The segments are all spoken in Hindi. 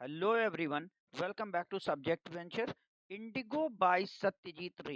Hello everyone, welcome back to subject venture. Indigo by Satyajit Ray.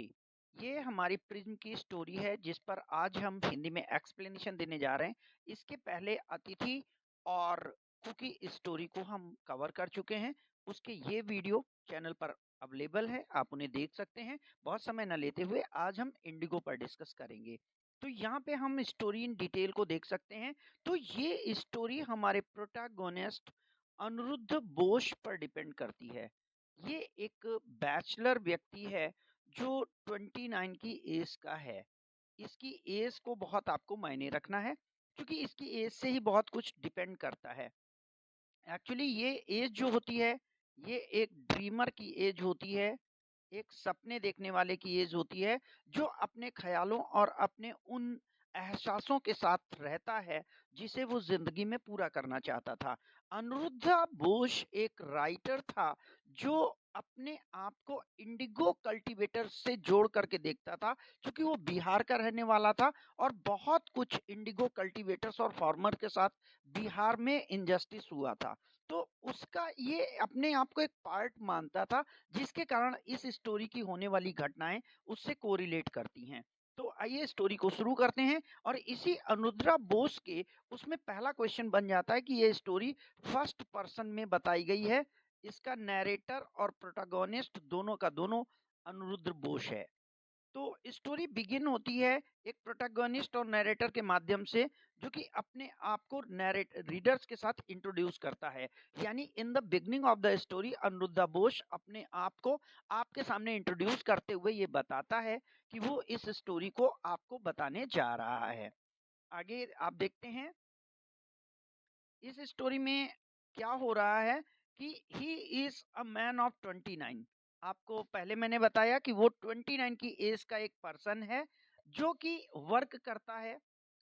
ये हमारी प्रिज्म की स्टोरी है जिस पर आज हम हिंदी में एक्सप्लेनेशन देने जा रहे हैं। इसके पहले अतिथि और कुकी स्टोरी को हम कवर कर चुके हैं। उसके ये वीडियो चैनल पर अवेलेबल है, आप उन्हें देख सकते हैं। बहुत समय न लेते हुए आज हम इंडिगो पर डिस्कस करेंगे। तो यहाँ पे हम स्टोरी इन डिटेल को देख सकते हैं। तो ये स्टोरी हमारे प्रोटैगोनिस्ट अनिरुद्ध बोस पर डिपेंड करती है। ये एक बैचलर व्यक्ति है जो 29 की एज का है। इसकी एज को बहुत आपको मायने रखना है क्योंकि इसकी एज से ही बहुत कुछ डिपेंड करता है। एक्चुअली ये एज जो होती है, ये एक ड्रीमर की एज होती है, एक सपने देखने वाले की एज होती है, जो अपने ख्यालों और अपने उन एहसासों के साथ रहता है, जिसे वो ज़िंदगी में पूरा करना चाहता था। अनिरुद्ध बोस एक राइटर था, जो अपने आप को इंडिगो कल्टीवेटर से जोड़ करके देखता था, क्योंकि वो बिहार का रहने वाला था और बहुत कुछ इंडिगो कल्टीवेटर्स और फार्मर के साथ बिहार में इनजस्टिस हुआ था। तो उसका ये अपने आप को एक पार्ट मानता था, जिसके कारण इस स्टोरी की होने वाली घटनाएं उससे कोरिलेट करती हैं। तो आइए स्टोरी को शुरू करते हैं। और इसी अनुद्रा बोस के उसमें पहला क्वेश्चन बन जाता है कि ये स्टोरी फर्स्ट पर्सन में बताई गई है। इसका नैरेटर और प्रोटैगनिस्ट दोनों का दोनों अनिरुद्ध बोस है। तो स्टोरी बिगिन होती है एक प्रोटैगनिस्ट और नैरेटर के माध्यम से, जो कि अपने आप को नैरेट रीडर्स के साथ इंट्रोड्यूस करता है। यानी in the beginning of the story Anirudh Bose अपने आप को आपके सामने इंट्रोड्यूस करते हुए ये बताता है कि वो इस स्टोरी को आपको बताने जा रहा है। आगे आप देखते हैं इस स्टोरी में क्या हो रहा है कि he is a man of 29। आपको पहले मैंने बताया कि वो 29 की एज का एक पर्सन है, जो कि वर्क करता है।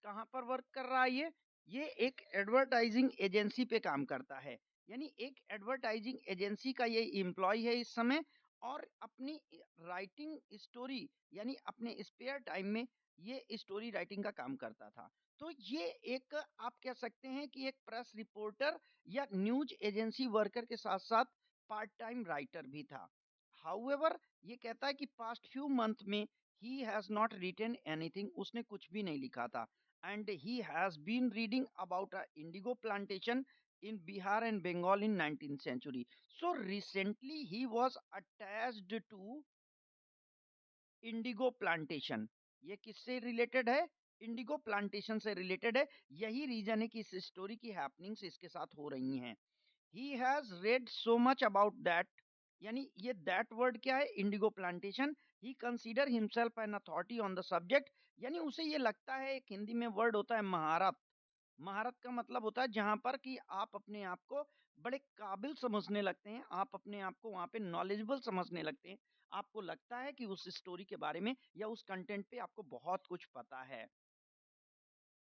कहाँ पर वर्क कर रहा है ये एक एडवर्टाइजिंग एजेंसी पे काम करता है। यानी एक एडवर्टाइजिंग एजेंसी का ये एम्प्लॉय है इस समय। और अपनी राइटिंग स्टोरी यानी अपने स्पेयर टाइम में ये स्टोरी राइटिंग का काम करता था। तो ये एक आप कह सकते हैं कि एक प्रेस रिपोर्टर या न्यूज एजेंसी वर्कर के साथ साथ पार्ट टाइम राइटर भी था। हाउएवर ये कहता है कि पास्ट फ्यू मंथ में he has not written anything, उसने कुछ भी नहीं लिखा था। And he has been reading about a indigo plantation in Bihar and Bengal in 19th century. So recently he was attached to Indigo plantation. ये किससे रिलेटेड है? इंडिगो प्लांटेशन से रिलेटेड है। यही रीजन है कि इस स्टोरी की हैपनिंग्स इसके साथ हो रही हैं। He has red so much about that. यानी ये दैट वर्ड क्या है? Indigo plantation. He consider himself an authority on the subject. यानी उसे ये लगता है, एक हिंदी में वर्ड होता है महारत। महारत का मतलब होता है जहां पर कि आप अपने आप को बड़े काबिल समझने लगते हैं, आप अपने आप को वहां पे नॉलेजेबल समझने लगते हैं। आपको लगता है कि उस स्टोरी के बारे में या उस कंटेंट पे आपको बहुत कुछ पता है।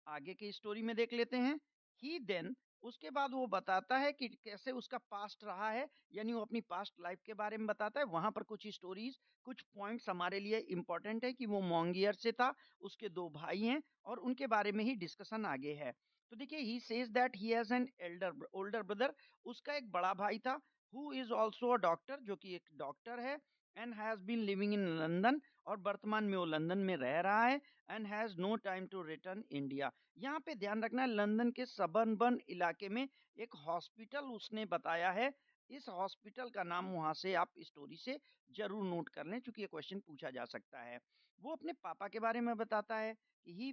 आगे की स्टोरी में देख लेते हैं। ही देन उसके बाद वो बताता है कि कैसे उसका पास्ट रहा है। यानी वो अपनी पास्ट लाइफ के बारे में बताता है। वहां पर कुछ स्टोरीज, कुछ पॉइंट्स हमारे लिए इंपॉर्टेंट है कि वो मोंगियर से था, उसके दो भाई हैं और उनके बारे में ही डिस्कशन आगे है। तो देखिए, he says that he has an elder older brother. उसका एक बड़ा भाई था, who is also a doctor, जो कि एक डॉक्टर है। And has been living in London, और वर्तमान में वो लंदन में रह रहा है। And has no time to return India. यहाँ पे ध्यान रखना है, लंदन के सबर्बन इलाके में एक हॉस्पिटल उसने बताया है। इस हॉस्पिटल का नाम वहां से आप स्टोरी से जरूर नोट कर लें, क्योंकि ये क्वेश्चन पूछा जा सकता है। वो अपने पापा के बारे में बताता है कि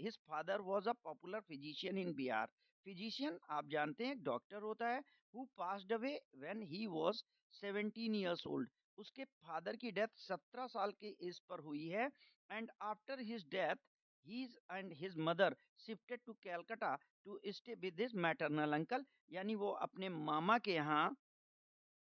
his father was a popular physician in Bihar. Physician आप जानते हैं, एक डॉक्टर होता है, who passed away when he was 17 years old. उसके फादर की डेथ 17 साल के एज पर हुई है। And after his death he and his mother shifted to Calcutta to stay with his maternal uncle। यानी वो अपने मामा के यहाँ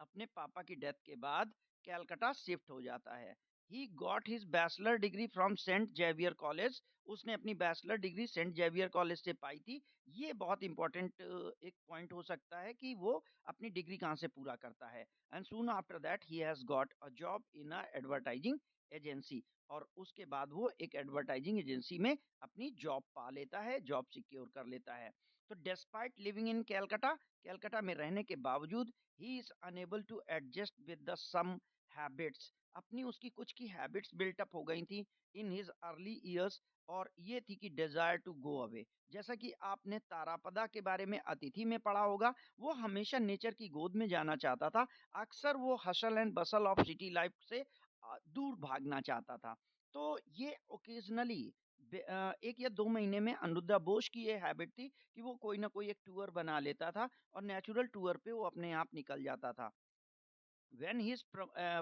अपने पापा की डेथ के बाद कैलकाटा शिफ्ट हो जाता है। He got his bachelor degree from Saint Xavier college. उसने अपनी bachelor degree Saint Xavier college से पाई थी। ये बहुत इंपॉर्टेंट एक पॉइंट हो सकता है कि वो अपनी डिग्री कहाँ से पूरा करता है। And soon after that he has got a job in a advertising agency, और उसके बाद वो एक एडवर्टाइजिंग एजेंसी में अपनी जॉब पा लेता है, जॉब सिक्योर कर लेता है। तो despite living in Calcutta, Calcutta में रहने के बावजूद he is unable to adjust with the some habits, अपनी उसकी कुछ की हैबिट्स बिल्टअप हो गई थी इन हिज अर्ली ईयर्स, और ये थी कि डिजायर टू गो अवे। जैसा कि आपने तारापदा के बारे में अतिथि में पढ़ा होगा, वो हमेशा नेचर की गोद में जाना चाहता था। अक्सर वो hustle and Bansal of city life से दूर भागना चाहता था। तो ये ओकेजनली 1 या 2 महीने में अनिरुद्ध बोस की ये हैबिट थी कि वो कोई ना कोई एक टूर बना लेता था और नेचुरल टूर पे वो अपने आप निकल जाता था। when his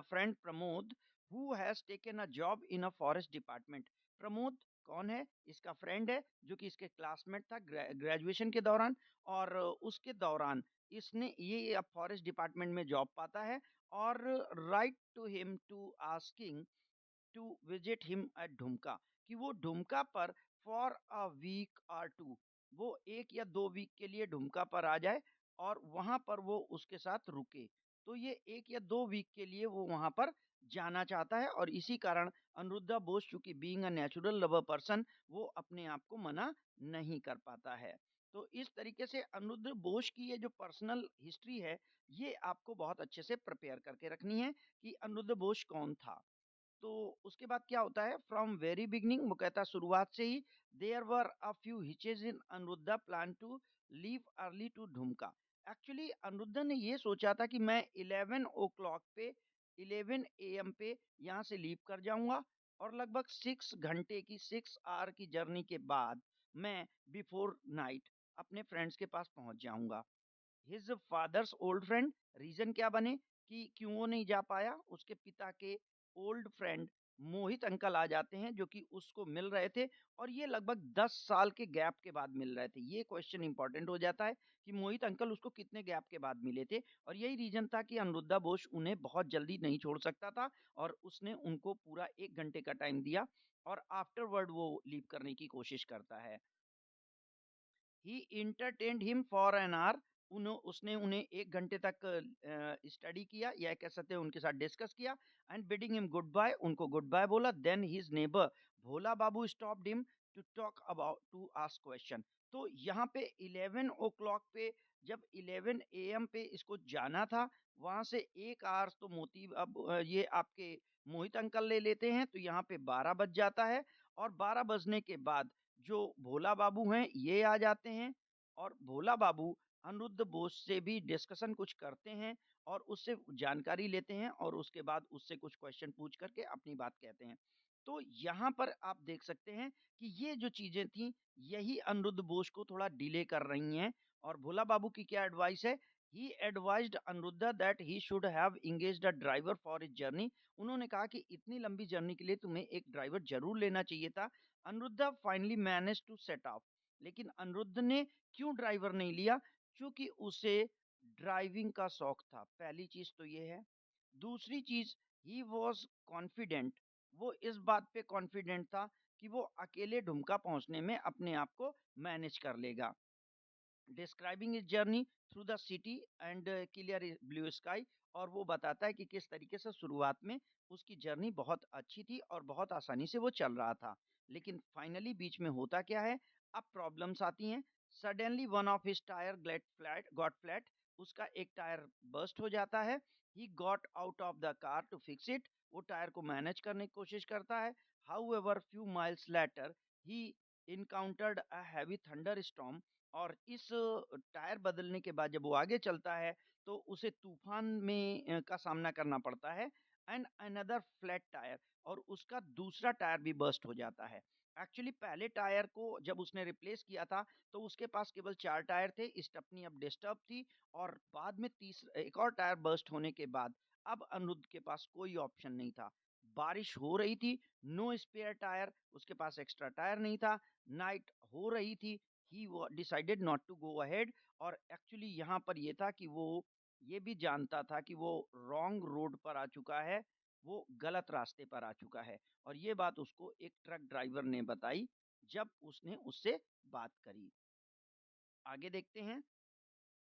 friend Pramod, who has taken a job in a forest department, Pramod कौन है? इसका फ्रेंड है जो कि इसके क्लासमेट था ग्रेजुएशन के दौरान, और उसके दौरान इसने ये अब फॉरेस्ट डिपार्टमेंट में जॉब पाता है, और write to him to asking to visit him at Dumka, कि वो ढुमका पर फॉर अ वीक और टू, वो 1 या 2 वीक के लिए ढुमका पर आ जाए और वहां पर वो उसके साथ रुके। तो ये 1 या 2 वीक के लिए वो वहां पर जाना चाहता है, और इसी कारण अनिरुद्धा बोस चूंकि being a natural lover person, वो अपने आप को मना नहीं कर पाता है। तो इस तरीके से अनिरुद्ध बोस की ये जो पर्सनल हिस्ट्री है, ये आपको बहुत अच्छे से प्रिपेयर करके रखनी है कि अनिरुद्ध बोस कौन था। तो उसके बाद क्या होता है, फ्रॉम वेरी बिगनिंग, वो कहता है शुरुआत से ही, there were a few hitches in Aniruddha plan to leave early to Dumka. Actually Aniruddha ने ये सोचा था कि मैं 11 o'clock पे, 11 AM पे यहाँ से लीव कर जाऊंगा, और लगभग 6 घंटे की, 6 आवर की जर्नी के बाद मैं बिफोर नाइट अपने फ्रेंड्स के पास पहुंच जाऊंगा। His father's old friend, reason क्या बने कि क्यों वो नहीं जा पाया, उसके पिता के ओल्ड फ्रेंड मोहित अंकल आ जाते हैं जो कि उसको मिल रहे थे, और ये लगभग 10 साल के गैप के बाद मिल रहे थे। ये क्वेश्चन इंपॉर्टेंट हो जाता है कि मोहित अंकल उसको कितने गैप के बाद मिले थे, और यही रीजन था कि अनिरुद्धा बोस उन्हें बहुत जल्दी नहीं छोड़ सकता था, और उसने उनको पूरा 1 घंटे का टाइम दिया, और आफ्टरवर्ड वो लीव करने की कोशिश करता है। ही entertained him for an hour, उसने उन्हें 1 घंटे तक स्टडी किया, या कह सकते हैं उनके साथ डिस्कस किया, and bidding him good bye, उनको गुड बाय बोला। Then his neighbour Bhola Babu stopped him to talk about, to ask question. तो यहाँ पे 11 o'clock पे, जब 11 AM पे इसको जाना था, वहां से 1 आवर्स तो मोती अब ये आपके मोहित अंकल ले लेते हैं, तो यहाँ पे 12 बज जाता है, और 12 बजने के बाद जो भोला बाबू हैं ये आ जाते हैं, और भोला बाबू अनिरुद्ध बोस से भी डिस्कशन कुछ करते हैं, और उससे जानकारी लेते हैं, और उसके बाद उससे कुछ क्वेश्चन पूछ करके अपनी बात कहते हैं। तो यहाँ पर आप देख सकते हैं कि ये जो चीजें थी, यही अनिरुद्ध बोस को थोड़ा डिले कर रही हैं। और भोला बाबू की क्या एडवाइस है, he advised Anirudh that he should have engaged a driver for his journey, उन्होंने कहा कि इतनी लंबी जर्नी के लिए तुम्हें एक ड्राइवर जरूर लेना चाहिए था। Anirudh finally manage to set off, लेकिन अनिरुद्ध ने क्यों ड्राइवर नहीं लिया, क्योंकि उसे ड्राइविंग का शौक था, पहली चीज तो ये है। दूसरी चीज, ही वॉज कॉन्फिडेंट, वो इस बात पे कॉन्फिडेंट था कि वो अकेले ढुमका पहुंचने में अपने आप को मैनेज कर लेगा। Describing is journey through the city and clear blue sky, और वो बताता है कि किस तरीके से शुरुआत में उसकी जर्नी बहुत अच्छी थी और बहुत आसानी से वो चल रहा था, लेकिन फाइनली बीच में होता क्या है, अब प्रॉब्लम्स आती हैं। Suddenly one of his tyre got flat, उसका एक टायर बर्स्ट हो जाता है। He got out of the car to fix it, वो टायर को मैनेज करने की कोशिश करता है। However few miles later he encountered a heavy thunderstorm, और इस टायर बदलने के बाद जब वो आगे चलता है, तो उसे तूफान में का सामना करना पड़ता है, एंड अनदर फ्लैट टायर, और उसका दूसरा टायर भी बर्स्ट हो जाता है। एक्चुअली पहले टायर को जब उसने रिप्लेस किया था, तो उसके पास केवल 4 टायर थे, स्टेपनी अब डिस्टर्ब थी, और बाद में तीसरा एक और टायर बर्स्ट होने के बाद अब अनिरुद्ध के पास कोई ऑप्शन नहीं था। बारिश हो रही थी, नो स्पेयर टायर, उसके पास एक्स्ट्रा टायर नहीं था, नाइट हो रही थी, he decided not to go ahead. और एक्चुअली यहाँ पर ये था कि वो ये भी जानता था कि वो रॉन्ग रोड पर आ चुका है, वो गलत रास्ते पर आ चुका है, और ये बात उसको एक ट्रक ड्राइवर ने बताई जब उसने उससे बात करी। आगे देखते हैं।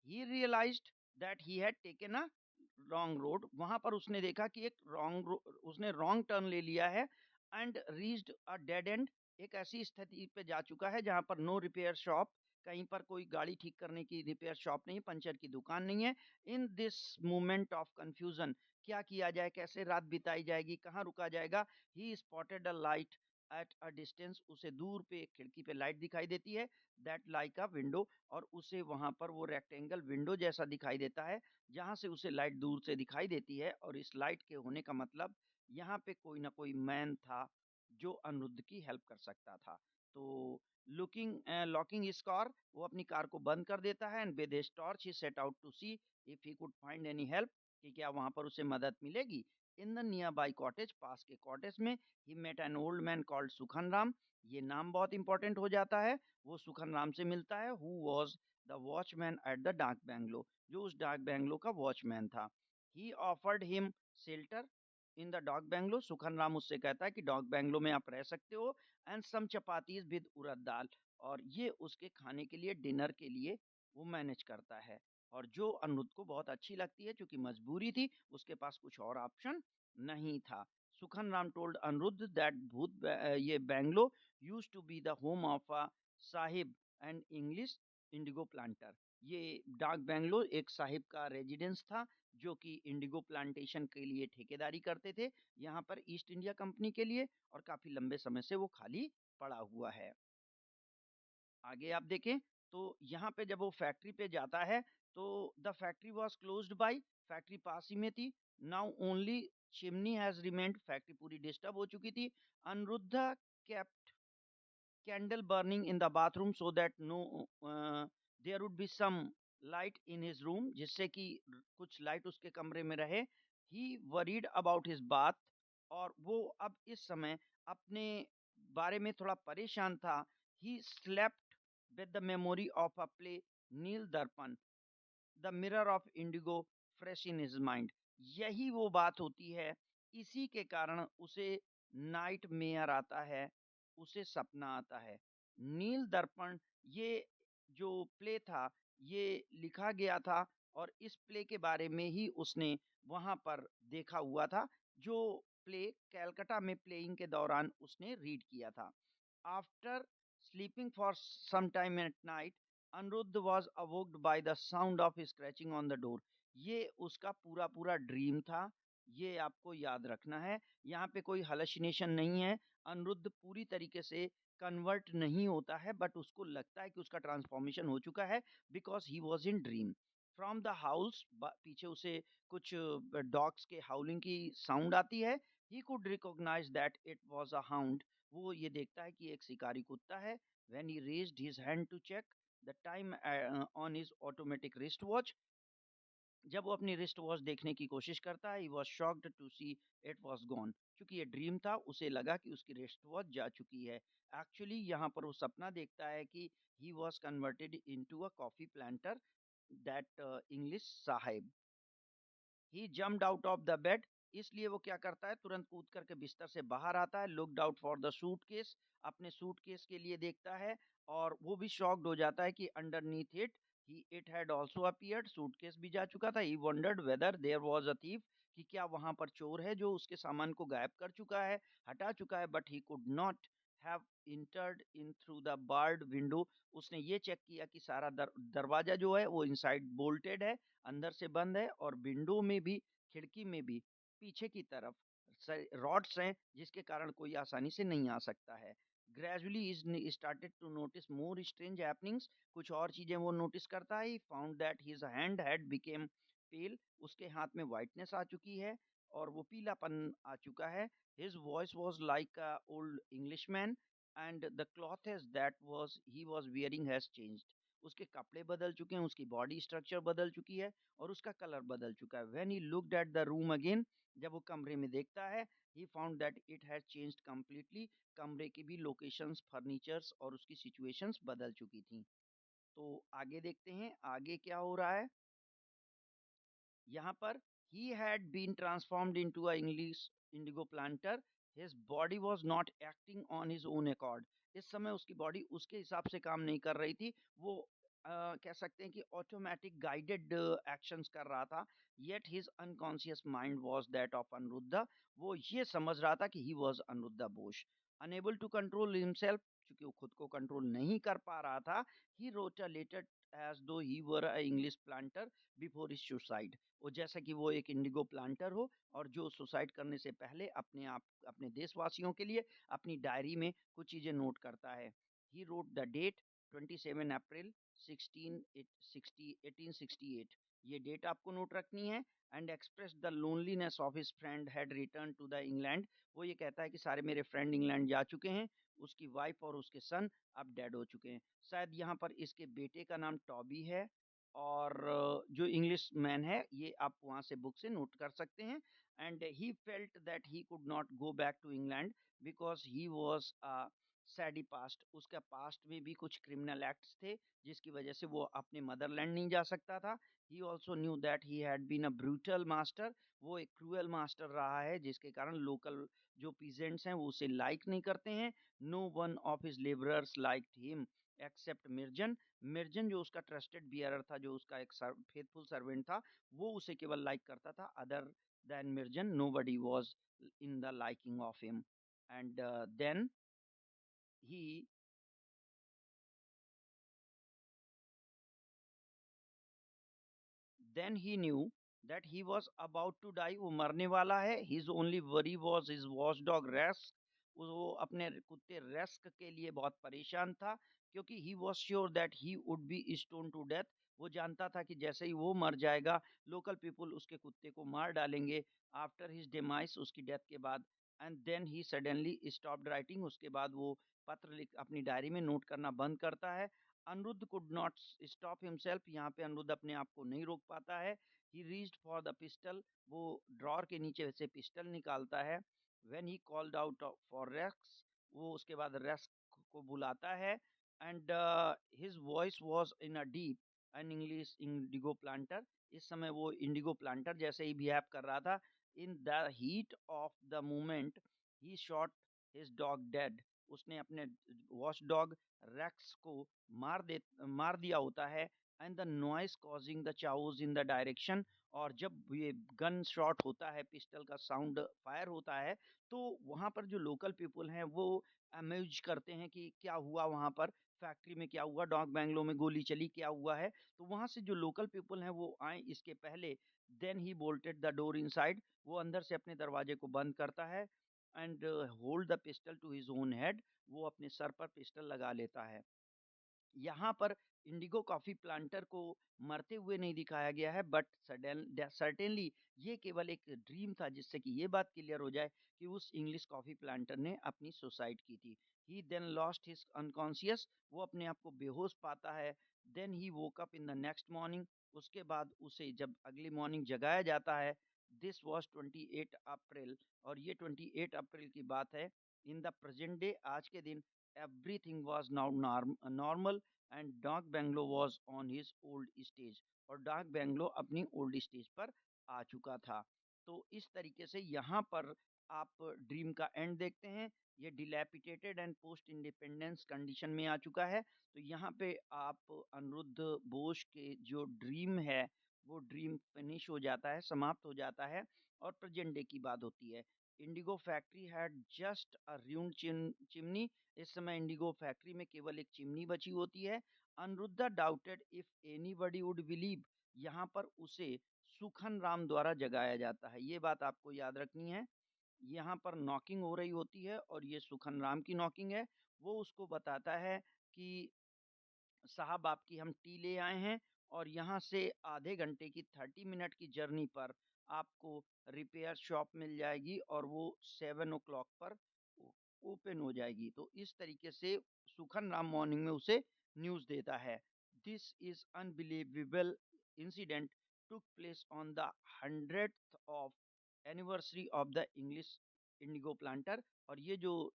He realised that he had taken a wrong road, वहां पर उसने देखा कि एक उसने रॉन्ग टर्न ले लिया है and reached a dead and. एक ऐसी स्थिति पे जा चुका है जहां पर नो रिपेयर शॉप, कहीं पर कोई गाड़ी ठीक करने की रिपेयर शॉप नहीं, पंचर की दुकान नहीं है। In this moment of confusion, क्या किया जाए, कैसे रात बिताई जाएगी, कहाँ रुका जाएगा, he spotted a light at a distance. उसे दूर पे एक खिड़की पे लाइट दिखाई देती है, दैट लाइक अ विंडो, और उसे वहां पर वो रेक्टेंगल विंडो जैसा दिखाई देता है जहां से उसे लाइट दूर से दिखाई देती है। और इस लाइट के होने का मतलब यहाँ पे कोई ना कोई मैन था जो अनिरुद्ध की हेल्प कर सकता था। तो लॉकिंग हिज कार, वो अपनी कार को बंद कर देता है and with his torch he set out to see if he could find any help, कि क्या वहां पर उसे मदद मिलेगी। In the nearby cottage, पास के कॉटेज में, he met an old man called Sukhan Ram. ये नाम बहुत इंपॉर्टेंट हो जाता है। वो सुखन राम से मिलता है, who was the watchman at the dark bungalow, जो उस डार्क बैंगलो का वॉचमैन था। He offered him shelter in the dog bungalow, Sukhan Ram उससे कहता है कि डॉग बैंगलो में आप रह सकते हो, एंड सम चपातीज विद उड़द दाल, और ये उसके खाने के लिए, डिनर के लिए वो मैनेज करता है। और जो अनिरुद्ध को बहुत अच्छी लगती है, क्योंकि मजबूरी थी, उसके पास कुछ और ऑप्शन नहीं था। सुखन राम टोल्ड अनिरुद्ध दैट ये bungalow used to be the home of a sahib and English indigo planter. ये डाक बैंगलो एक साहिब का रेजिडेंस था जो कि इंडिगो प्लांटेशन के लिए ठेकेदारी करते थे यहाँ पर ईस्ट इंडिया कंपनी के लिए, और काफी लंबे समय से वो खाली पड़ा हुआ है। आगे आप देखें तो यहाँ पे जब वो फैक्ट्री पे जाता है तो the factory was closed by, factory पास ही में थी। Now only chimney has remained, factory पूरी डिस्टर्ब हो चुकी थी। Anirudh kept candle burning in the bathroom so that no there would be some light in his room, जिससे कि कुछ लाइट उसके कमरे में रहे। he worried about his bath, और वो अब इस समय अपने बारे में थोड़ा परेशान था। he slept with the memory of a play नील दर्पण, the mirror of Indigo fresh in his mind. यही वो बात होती है, इसी के कारण उसे नाइट मेयर आता है, उसे सपना आता है। नील दर्पण, ये जो प्ले था, ये लिखा गया था, और इस प्ले के बारे में ही उसने वहां पर देखा हुआ था, जो प्ले कैलकाटा में प्लेइंग के दौरान उसने रीड किया था। After sleeping for some time at night, Anuruddh was awoke by the sound of scratching on the door. ये उसका पूरा पूरा ड्रीम था, ये आपको याद रखना है। यहाँ पे कोई हलसिनेशन नहीं है। अनिरुद्ध पूरी तरीके से कन्वर्ट नहीं होता है, बट उसको लगता है कि उसका ट्रांसफॉर्मेशन हो चुका है, because he was in dream. From the house, पीछे उसे कुछ डॉग्स के हाउलिंग की साउंड आती है। He could recognise that it was a hound, वो ये देखता है कि एक शिकारी कुत्ता है। When he raised his hand to check the time on his automatic wristwatch, जब वो अपनी रिस्ट वॉच देखने की कोशिश करता है, he was shocked to see it was gone. क्योंकि ये ड्रीम था, उसे लगा कि उसकी रिस्ट वॉच जा चुकी है। एक्चुअली यहाँ पर वो सपना देखता है कि he was converted into a coffee planter, that English Sahib. He jumped out of the bed, इसलिए वो क्या करता है, तुरंत कूद करके बिस्तर से बाहर आता है। Looked out for the suitcase, अपने सूटकेस के लिए देखता है, और वो भी शॉक्ड हो जाता है कि underneath it had also appeared, suitcase भी जा चुका था। He wondered whether there was a thief, कि क्या वहां पर चोर है जो उसके सामान को गायब कर चुका है, हटा चुका है। But he could not have entered in through the barred window, उसने ये चेक किया कि सारा दरवाजा जो है वो इनसाइड बोल्टेड है, अंदर से बंद है, और विंडो में भी, खिड़की में भी पीछे की तरफ रॉड्स हैं, जिसके कारण कोई आसानी से नहीं आ सकता है। Gradually is started to notice more strange happenings, कुछ और चीजें वो नोटिस करता है। Found that his hand had become pale, उसके हाथ में वाइटनेस आ चुकी है, और वो पीलापन आ चुका है। His voice was like a old Englishman, and the clothes that was he was wearing has changed, उसके कपड़े बदल चुके हैं, उसकी बॉडी स्ट्रक्चर बदल चुकी है, और उसका कलर बदल चुका है। When he looked at the room again, जब वो कमरे में देखता है, he found that it has changed completely, कमरे की भी लोकेशंस, फर्नीचर्स और उसकी सिचुएशंस बदल चुकी थी। तो आगे देखते हैं आगे क्या हो रहा है। यहाँ पर he had been transformed into a English indigo planter. His body was not acting on his own accord. इस समय उसकी बॉडी उसके हिसाब से काम नहीं कर रही थी, वो कह सकते हैं कि ऑटोमेटिक गाइडेड एक्शंस कर रहा था। Yet his unconscious mind was that of Anirudh. वो ये समझ रहा था कि he was Anirudh Bose. Unable to control himself, क्योंकि वो खुद को कंट्रोल नहीं कर पा रहा था, he wrote a letter as though he were a English planter before his suicide. वो जैसा कि वो एक इंडिगो प्लांटर हो और जो सुसाइड करने से पहले अपने आप, अपने देशवासियों के लिए अपनी डायरी में कुछ चीजें नोट करता है। He wrote the date 27 April 1868। ये डेट आपको नोट रखनी है। And express the loneliness of his friend had return to the England. वो ये कहता है कि सारे मेरे फ्रेंड इंग्लैंड जा चुके हैं, उसकी वाइफ और उसके सन अब डेड हो चुके हैं। शायद यहाँ पर इसके बेटे का नाम टॉबी है, और जो इंग्लिश मैन है ये आप वहाँ से बुक से नोट कर सकते हैं। And he felt that he could not go back to England because he was sadly past. उसका पास्ट में भी कुछ क्रिमिनल एक्ट्स थे जिसकी वजह से वो अपने मदरलैंड नहीं जा सकता था। He also knew that he had been a brutal master. वो एक क्रूअल मास्टर रहा है जिसके कारण लोकल जो पीजेंट्स हैं वो उसे लाइक नहीं करते हैं। No one of his labourers like him except Mirjan. Mirjan जो उसका ट्रस्टेड बियरर था, जो उसका एक फेथफुल सर्वेंट था, वो उसे केवल लाइक करता था। Other than Mirjan nobody was in the liking of him. And then he then he knew that he was about to die। वो मरने वाला है। his only worry was his watchdog Resk। वो अपने कुत्ते रेस्क के लिए बहुत परेशान था, क्योंकि he was sure that he would be stoned to death। वो जानता था कि जैसे ही वो मर जाएगा, लोकल पीपल उसके कुत्ते को मार डालेंगे आफ्टर हिज डेमाइस, उसकी डेथ के बाद। And then he suddenly stopped writing. उसके बाद वो पत्र लिख अपनी डायरी में नोट करना बंद करता है। Anirudh could not stop himself. यहाँ पे अनिरुद्ध अपने आप को नहीं रोक पाता है। He reached for the pistol. वो ड्रॉर के नीचे से पिस्टल निकालता है। When he called out for Rex, वो उसके बाद रेक्स को बुलाता है। And his voice was in a deep an English indigo planter. इस समय वो इंडिगो प्लांटर जैसे ही बिहेव कर रहा था। In the heat of the moment he shot his dog dead. उसने अपने वॉच डॉग रेक्स को मार दिया होता है। And the noise causing the चाउज in the direction. और जब ये गन शॉट होता है, पिस्टल का साउंड फायर होता है, तो वहाँ पर जो लोकल पीपल हैं वो अमेज करते हैं कि क्या हुआ वहाँ पर, फैक्ट्री में क्या हुआ, डॉग बैंगलो में गोली चली, क्या हुआ है। तो वहाँ से जो लोकल पीपल हैं वो आए इसके पहले। Then he bolted the door inside. वो अंदर से अपने दरवाजे को बंद करता है। And hold the pistol to his own head. वो अपने सर पर पिस्टल लगा लेता है। यहाँ पर इंडिगो कॉफी प्लांटर को मरते हुए नहीं दिखाया गया है, बट सर्टेनली ये केवल एक ड्रीम था, जिससे कि ये बात क्लियर हो जाए कि उस इंग्लिश कॉफी प्लांटर ने अपनी सुसाइड की थी। He then lost his unconscious. वो अपने आप को बेहोश पाता है। Then he woke up in the next morning. उसके बाद उसे जब अगली मॉर्निंग जगाया जाता है। This was 28 April. और ये 28 अप्रैल की बात है। इन द प्रेजेंट डे, आज के दिन, everything was now normal and dark bungalow was on his old stage. और डार्क बैंगलो अपनी ओल्ड स्टेज पर आ चुका था। तो इस तरीके से यहाँ पर आप ड्रीम का एंड देखते हैं। ये डिलैपिटेटेड एंड पोस्ट इंडिपेंडेंस कंडीशन में आ चुका है। तो यहाँ पे आप अनिरुद्ध बोस के जो ड्रीम है वो ड्रीम फिनिश हो जाता है, समाप्त हो जाता है, और प्रेजेंट डे की बात होती है। Indigo factory had just a ruined chimney. इस समय इंडिगो फैक्ट्री में केवल एक चिमनी बची होती है। Aniruddha doubted if anybody would believe. यहाँ पर उसे सुखन राम द्वारा जगाया जाता है। ये बात आपको याद रखनी है। यहाँ पर नॉकिंग हो रही होती है और ये सुखन राम की नॉकिंग है। वो उसको बताता है कि साहब आपकी हम टी ले आए हैं, और यहाँ से आधे घंटे की 30 मिनट की जर्नी पर आपको रिपेयर शॉप मिल जाएगी, और वो 7 o'clock पर ओपन हो जाएगी। तो इस तरीके से सुखन राम मॉर्निंग में उसे न्यूज़ देता है। This is unbelievable incident took place on the 100th of anniversary of the English indigo planter. और ये जो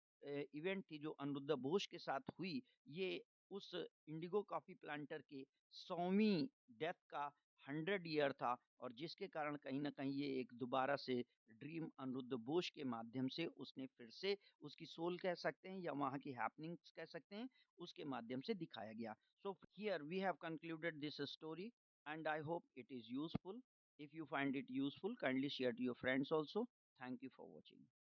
इवेंट थी जो अनिरुद्ध बोस के साथ हुई, ये उस इंडिगो कॉफ़ी प्लांटर के 100वीं डेथ का 100 ईयर था और जिसके कारण कहीं न कहीं ये एक दोबारा से ड्रीम अनिरुद्ध बोस के माध्यम से उसने फिर से उसकी सोल कह सकते हैं या वहाँ की हैपनिंग्स कह सकते हैं, उसके माध्यम से दिखाया गया। So here we have concluded this story and I hope it is useful. If you find it useful, kindly share to your friends also. Thank you for watching.